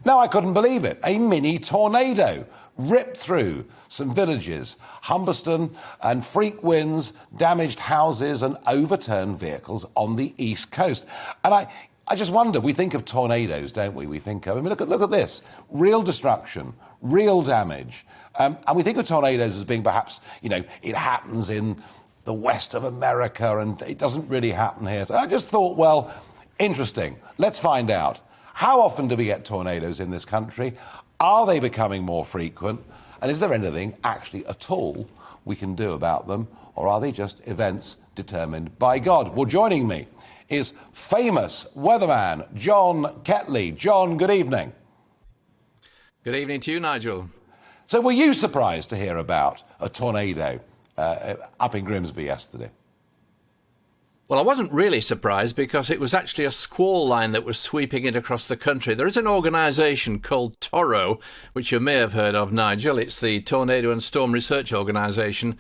No, I couldn't believe it. A mini tornado ripped through some villages. Humberston and freak winds damaged houses and overturned vehicles on the east coast. And I just wonder, we think of tornadoes, don't we? We think of, look at this. Real destruction, real damage. And we think of tornadoes as being perhaps, it happens in the west of America and it doesn't really happen here. So I just thought, well, interesting. Let's find out. How often do we get tornadoes in this country? Are they becoming more frequent? And is there anything actually at all we can do about them? Or are they just events determined by God? Well, joining me is famous weatherman John Ketley. John, good evening. Good evening to you, Nigel. So were you surprised to hear about a tornado up in Grimsby yesterday? Well, I wasn't really surprised because it was actually a squall line that was sweeping it across the country. There is an organisation called Toro, which you may have heard of, Nigel. It's the Tornado and Storm Research Organisation,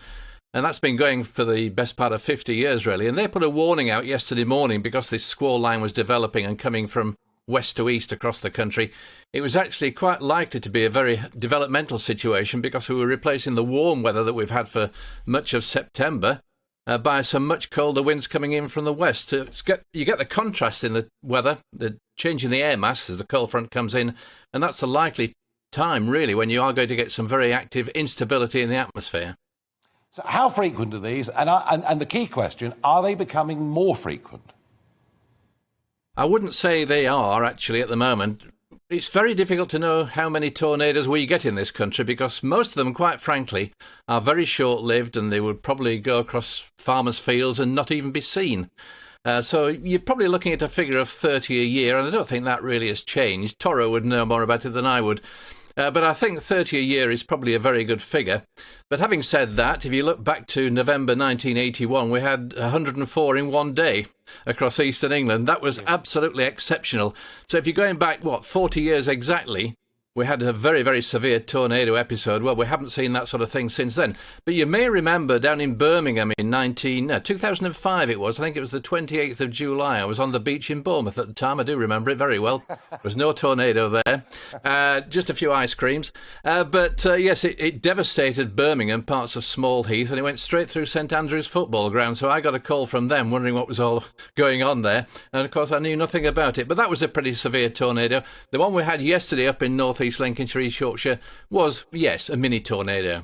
and that's been going for the best part of 50 years, really. And they put a warning out yesterday morning because this squall line was developing and coming from west to east across the country. It was actually quite likely to be a very developmental situation because we were replacing the warm weather that we've had for much of September by some much colder winds coming in from the west. You get the contrast in the weather, the change in the air mass as the cold front comes in, and that's the likely time, really, when you are going to get some very active instability in the atmosphere. So how frequent are these? And the key question, are they becoming more frequent? I wouldn't say they are, actually, at the moment. It's very difficult to know how many tornadoes we get in this country because most of them, quite frankly, are very short-lived and they would probably go across farmers' fields and not even be seen. So you're probably looking at a figure of 30 a year, and I don't think that really has changed. Toro would know more about it than I would. But I think 30 a year is probably a very good figure. But having said that, if you look back to November 1981, we had 104 in one day across eastern England. That was absolutely exceptional. So if you're going back, 40 years exactly, we had a very, very severe tornado episode. Well, we haven't seen that sort of thing since then. But you may remember down in Birmingham in 2005 it was. I think it was the 28th of July. I was on the beach in Bournemouth at the time. I do remember it very well. There was no tornado there. Just a few ice creams. But yes, it devastated Birmingham, parts of Small Heath, and it went straight through St Andrew's football ground. So I got a call from them wondering what was all going on there. And, of course, I knew nothing about it. But that was a pretty severe tornado. The one we had yesterday up in North East Lincolnshire, East Yorkshire, was, yes, a mini tornado.